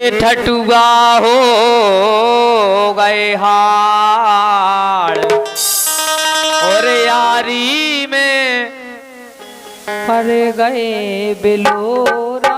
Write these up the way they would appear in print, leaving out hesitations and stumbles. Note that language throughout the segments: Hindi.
ठटुआ हो गए हाड़ और यारी में पड़ गए बिलोरा।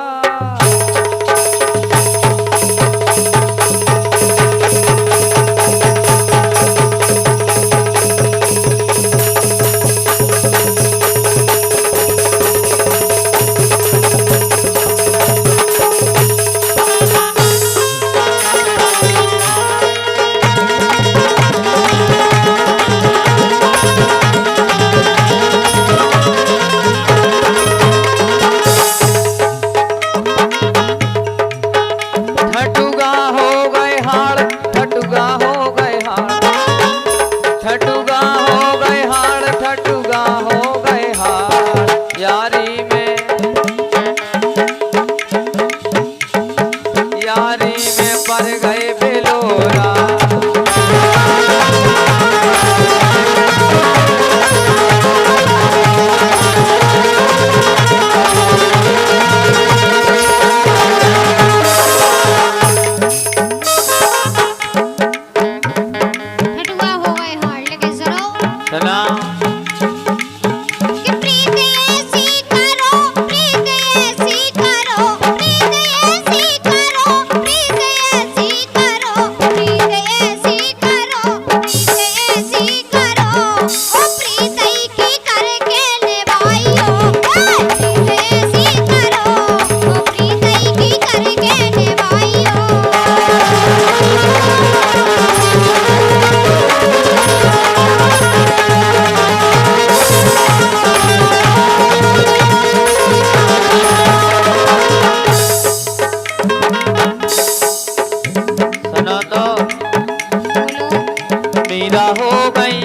मीरा हो गई,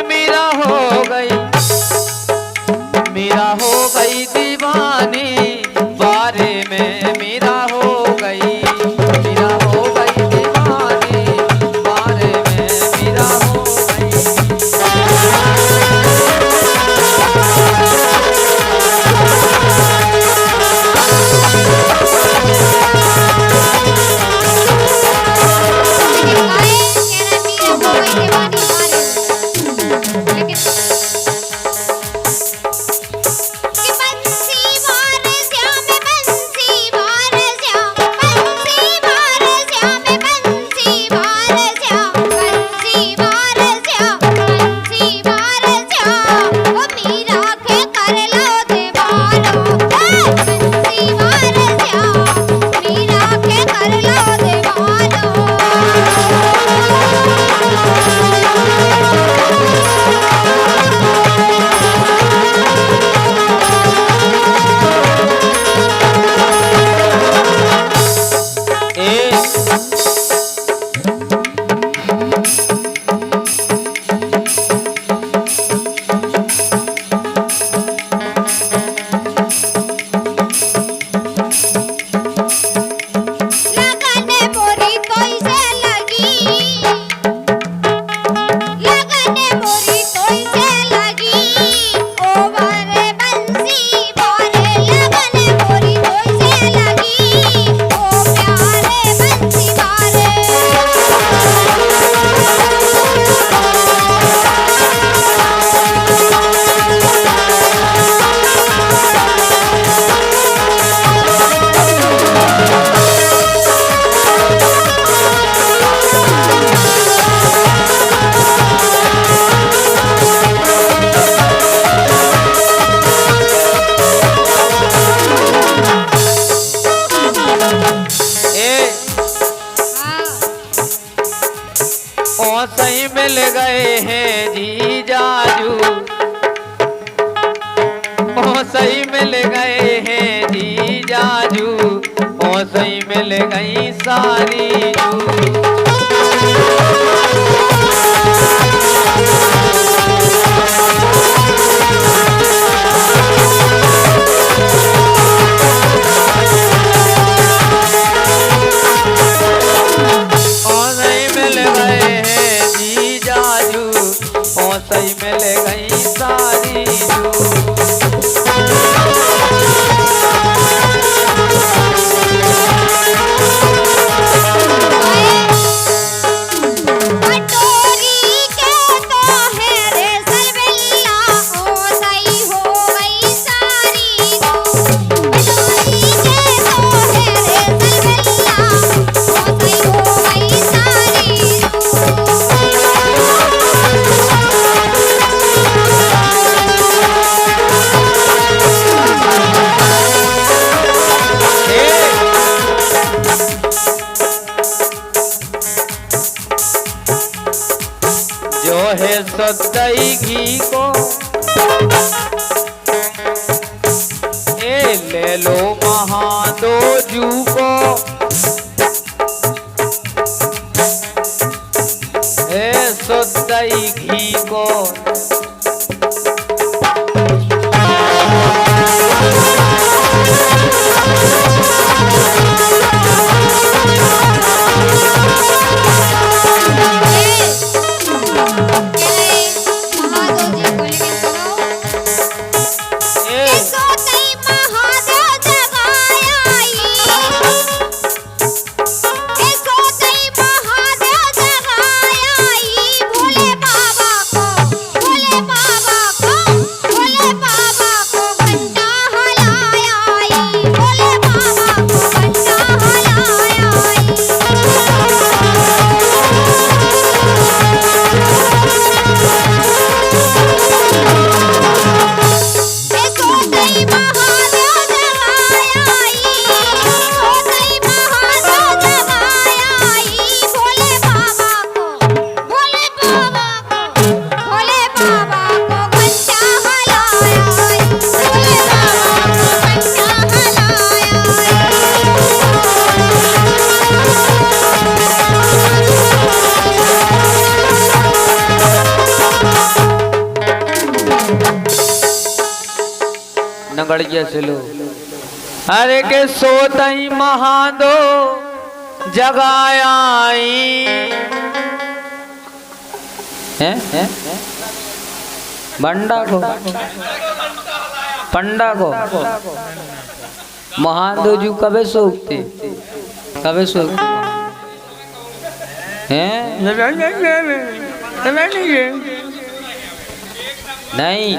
मीरा हो गई, मीरा हो गई दीवानी बारे में। मीरा हो गई, मीरा हो गई दीवानी बारे में। मीरा हो गई। सही मिल गए हैं जी जाजू, ओ सही मिल गए हैं जी जाजू, ओ सही मिल गई सारी जू। सही मिल गई सारी जू। है शुद्ध घी को, ए ले लो महादो जू को, ए शुद्ध घी को। नगड़िया से लो। अरे के सोतई महादो जगायाई, हैं बंडा को पंडा को महादो जू कबे सोते, कबे सोते हैं? नहीं,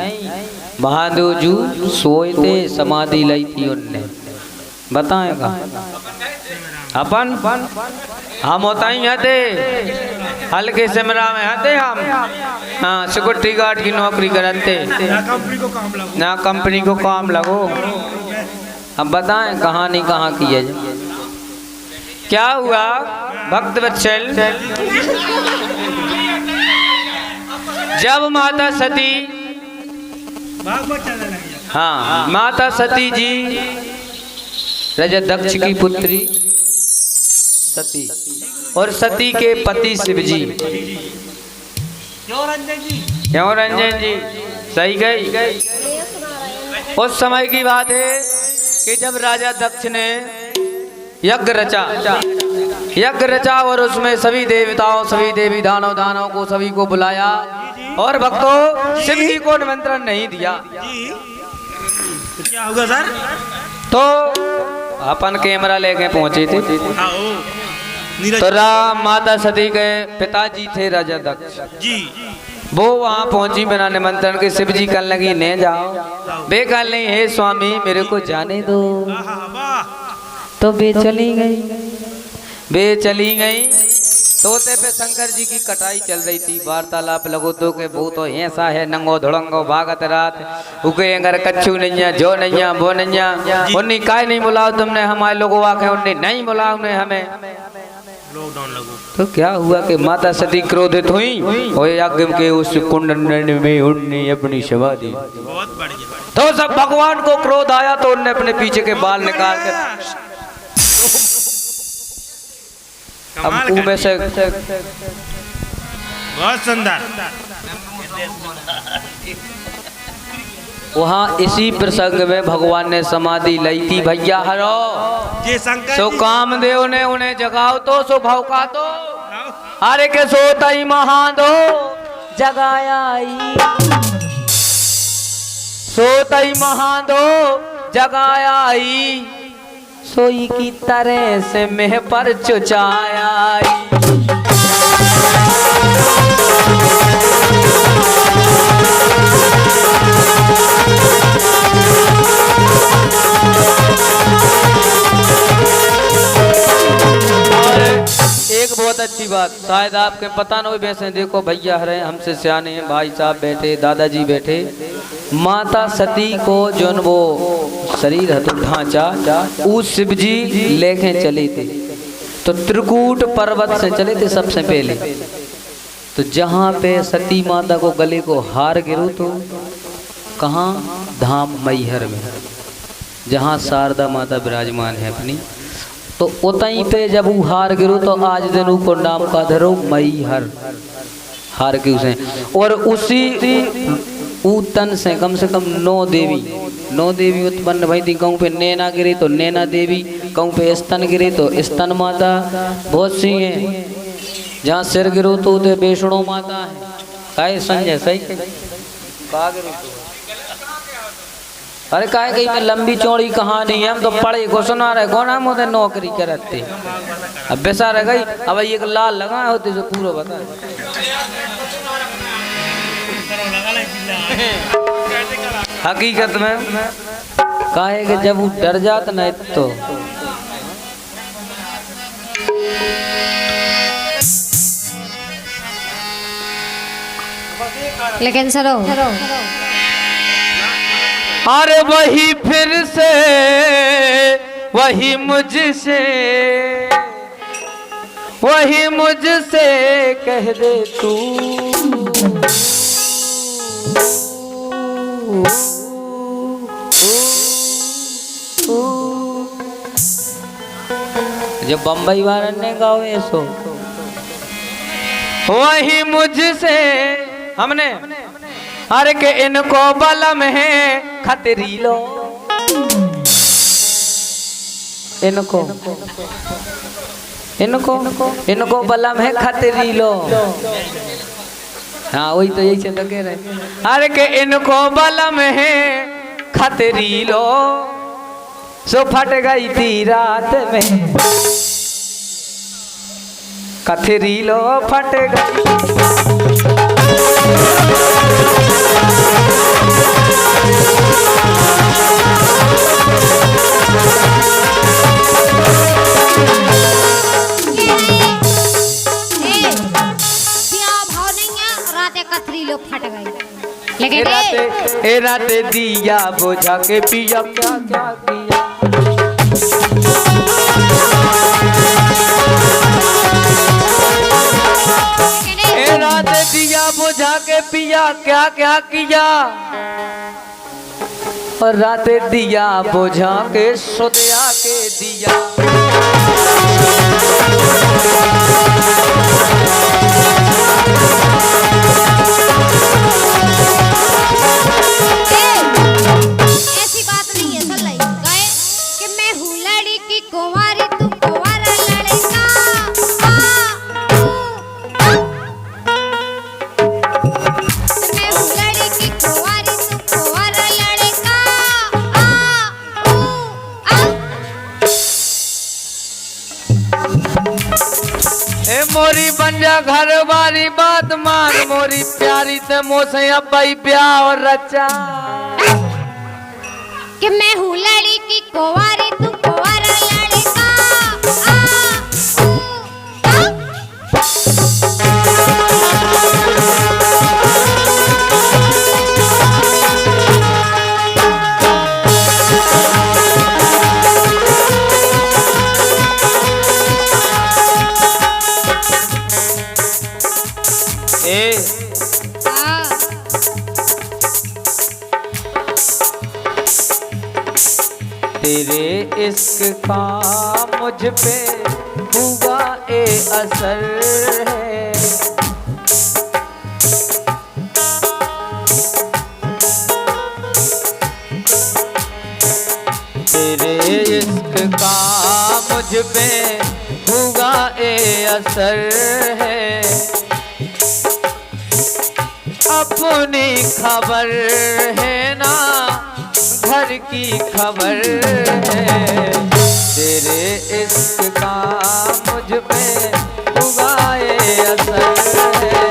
महादोजू सोए थे, समाधि लाई थी उनने। बताएगा अपन हम होता ही हते, हल्के सिमरा में हते हम। हाँ, सिक्योरिटी गार्ड की नौकरी करते, ना कंपनी को काम लगो। अब बताएं कहानी कहाँ की है। क्या हुआ भक्त वत्सल, जब माता सती, हाँ माता सती जी रजदक्ष की पुत्री सती और सती के पति शिव जी, क्यों रंजन जी सही गई। उस समय की बात है कि जब राजा दक्ष ने यज्ञ रचा और उसमें सभी देवताओं, सभी देवी दानव को सभी को बुलाया और भक्तों शिव जी को निमंत्रण नहीं दिया। तो क्या होगा सर? तो अपन कैमरा लेके पहुंचे थे। तो माता सती के पिताजी थे राजा दक्ष जी, वो वहाँ पहुंची बिना निमंत्रण के। शिव जी कहने लगी नहीं जाओ, बे कह नहीं, हे स्वामी मेरे को जाने दो। तो बे चली गई। तोते पे शंकर जी की कटाई चल रही थी, वार्तालाप लगो तो के वो तो ऐसा है नंगो धड़ंगो भागत रात उके अगर कच्चू नहीं जो नहीं वो नहीं उन्नी काय नहीं बुलाओ तुमने हमारे लोगों आके, उन्हें नहीं बुलाओ उन्हें हमें। तो क्या हुआ कि माता सती क्रोधित हुई और यज्ञ के उस कुंड में उन्होंने अपनी शवा दी। तो सब भगवान को क्रोध आया तो उन्होंने अपने पीछे के बाल निकाल कर अब में से बहुत सुंदर वहाँ इसी प्रसंग में भगवान ने समाधि ली थी। भैया हरो सो कामदेव ने उन्हें जगाओ तो सो भौका तो, अरे के सोतई महादो जगायाई, सोतई महादो जगायाई, सोई की तरह से मेह पर चुचायाई। एक बहुत अच्छी बात शायद आपके पता न हो, वैसे देखो भैया हरे हमसे सियाने हैं, भाई साहब बैठे, दादाजी बैठे। माता सती को जो वो शरीर है तो ढांचा उस शिव जी लेके चले थे, तो त्रिकूट पर्वत से चले थे सबसे पहले। तो जहाँ पे सती माता को गले को हार गिरो तो कहाँ धाम मैहर में, जहाँ शारदा माता विराजमान है अपनी, तो उतहीं पे जब वो हार गिरो तो आज दिन को नाम का धरो मैहर, हार के उसे। और उसी तन से कम 9 देवी उत्पन्न भई थी। कहूँ पे नैना गिरे तो नैना देवी, कहूँ पे स्तन गिरे तो स्तन माता, बहुत सी हैं। जहाँ सिर गिरो तो उधर बेसुड़ो माता है। काहे संजय सही अरे काहे कहीं में लंबी चौड़ी कहानी है, हम तो पढ़े को सुना रहे कौन हम उधर नौकरी करते। अब बेसा रह गई, अब एक लाल लगा होते जो पूरा बता। हकीकत में काहे कि जब वो डर जाता ना तो लेकिन सरो अरे वही फिर से वही मुझसे कह दे तू, जो बम्बई वारन ने गाओ ऐसो वही मुझसे हमने अरे के इनको बलम है खतरी लो, इनको बलम है खतरी लो। हाँ वही तो यही तो कह रहे, अरे के इनको बलम है खतरी लो, सो फट गई थी रात में खतरी लो, फट गई। लेकिन राते दिया बुझा के पिया क्या क्या किया, राते दिया बुझा के पिया क्या क्या किया, और राते दिया बुझा के सुतिया के दिया। मोरी बन जा घर वाली बात मान, मोरी प्यारी ते मोसे अब्बाई ब्याह और रचा, कि मैं हूँ लड़की कुंवारी तू कुंवारा लड़का। तेरे इश्क का मुझ पे हुआ ए असर है, तेरे इश्क का मुझ पे हुआ ए असर है, अपनी खबर है ना घर की खबर है, तेरे इश्क का मुझ पे हुआ ए असर है।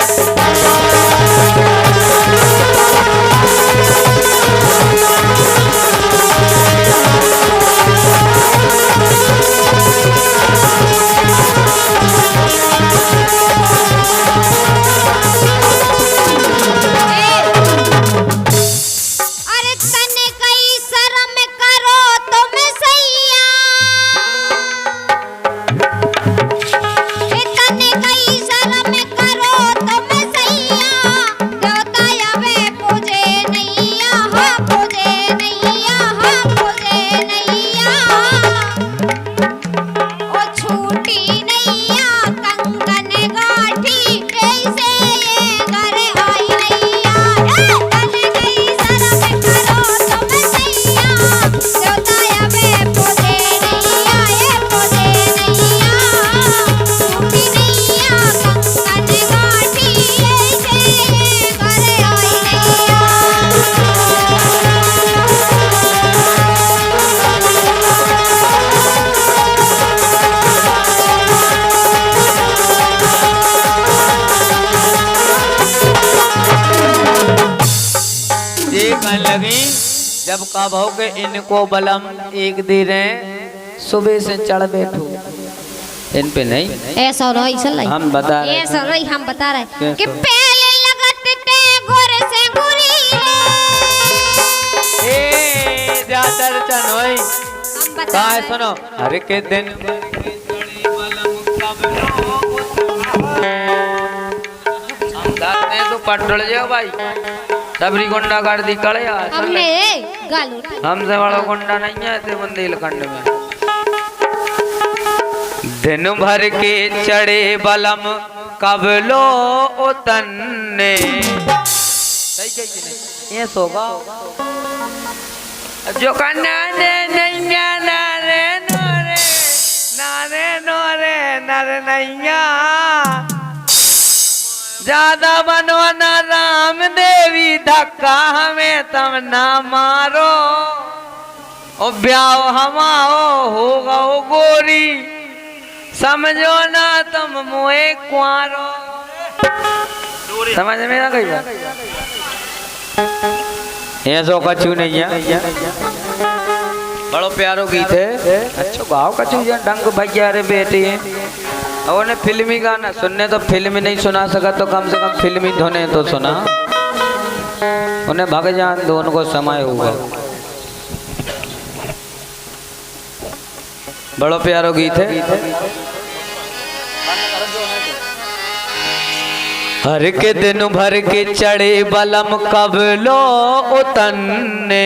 लगी जब कब हो के इनको बलम एक दिन सुबह से चढ़ बैठो इन पे नहीं ऐसा नहीं चल रही हम बता रहे ऐसा नहीं हम बता रहे क्या? कि पहले लगत ते गोर से गुरी ए ज्यादा चन होई हम बता कहा है रहे सुनो हर के दिन तो पटोल जाओ भाई सबरी गुंडा कर दी कड़े हमने गालू हमसे बड़ा गुंडा नहीं है ते बुंदेलखंड में दिन भर के चढ़े बलम कबलो उतन्ने सही कही कि नहीं ये सोगा जो कन्ना ने नैया नारे नोरे नारे नोरे नर नैया ज्यादा बनवाना राम देवी धक्का हमें तम ना मारो ओ ब्याह हमाओ होगा ओ गोरी समझो ना तुम मोए कुआरो समझ में ना कही बात ये सो कछु नहीं है बड़ो प्यारो गीत है अच्छा गाओ कछु डंग भैया रे बेटे और उन्हें फिल्मी गाना सुनने तो फिल्म नहीं सुना सका तो कम से कम फिल्मी धोने तो सुना उन्हें भग जान दो उनको समय हुआ बड़ो प्यारो गीत है हर के दिन भर के चढ़े बलम कबलो उतन्ने